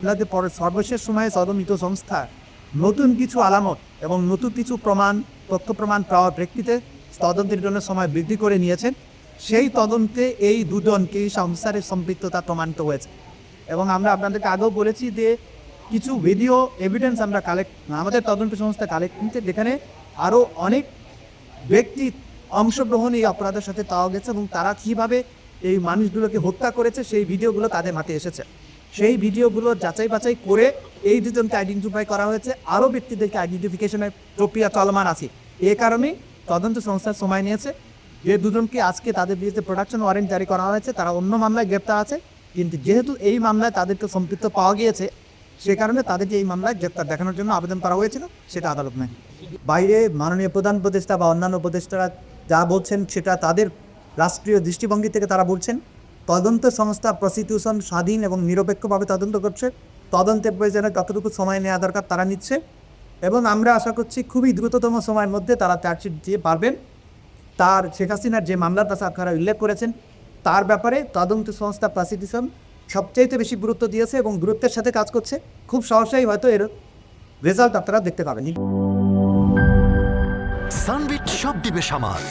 আপনাদের পরে সর্বশেষ সময়ে তদন্ত সংস্থা নতুন কিছু আলামত এবং নতুন কিছু তথ্য প্রমাণ পাওয়ার প্রেক্ষিতে তদন্তের জন্য সময় বৃদ্ধি করে নিয়েছেন। সেই তদন্তে এই দুজনকেই সংস্থারের সম্পৃক্ততা প্রমাণিত হয়েছে এবং আমরা আপনাদেরকে আগেও বলেছি যে কিছু ভিডিও এভিডেন্স আমরা আমাদের তদন্ত সংস্থা কালেক্ট করতে, যেখানে আরও অনেক ব্যক্তি অংশগ্রহণ এই অপরাধের সাথে পাওয়া গেছে এবং তারা কীভাবে এই মানুষগুলোকে হত্যা করেছে সেই ভিডিওগুলো তাদের হাতে এসেছে। সেই ভিডিওগুলো যাচাই বাছাই করে এই দুজনকে আইডেন্টিফাই করা হয়েছে। আরও ব্যক্তিদেরকে আইডেন্টিফিকেশনের প্রক্রিয়া চলমান আছে। এ কারণেই তদন্ত সংস্থার সময় নিয়েছে। যে দুজনকে আজকে তাদের বিরুদ্ধে প্রোডাকশন ওয়ারেন্ট জারি করা হয়েছে, তারা অন্য মামলায় গ্রেপ্তার আছে, কিন্তু যেহেতু এই মামলায় তাদেরকে সম্পৃক্ত পাওয়া গিয়েছে সে কারণে তাদেরকে এই মামলায় গ্রেপ্তার দেখানোর জন্য আবেদন করা হয়েছিল, সেটা আদালত নেয়। বাইরে মাননীয় প্রধান উপদেষ্টা বা অন্যান্য উপদেষ্টারা যা বলছেন সেটা তাদের রাষ্ট্রীয় দৃষ্টিভঙ্গি থেকে তারা বলছেন। তদন্ত সংস্থা প্রসিকিউশন স্বাধীন এবং নিরপেক্ষভাবে তদন্ত করছে। তদন্তের প্রয়োজনে যতটুকু সময় নেওয়া দরকার তারা নিচ্ছে এবং আমরা আশা করছি খুবই দ্রুততম সময়ের মধ্যে তারা চার্জশিট দিয়ে পারবেন। তার শেখ হাসিনার যে মামলার কথা আপনারা উল্লেখ করেছেন তার ব্যাপারে তদন্ত সংস্থা প্রসিকিউশন সবচাইতে বেশি গুরুত্ব দিয়েছে এবং গুরুত্বের সাথে কাজ করছে। খুব সহসাই হয়তো এর রেজাল্ট আপনারা দেখতে পাবেন। সানবিট সব দিবে সামাল।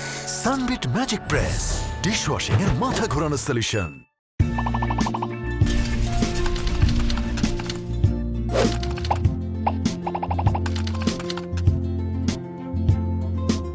সানবিট ম্যাজিক প্রেস ডিশওয়াশিং এর মাথা ঘোরানো সলিউশন।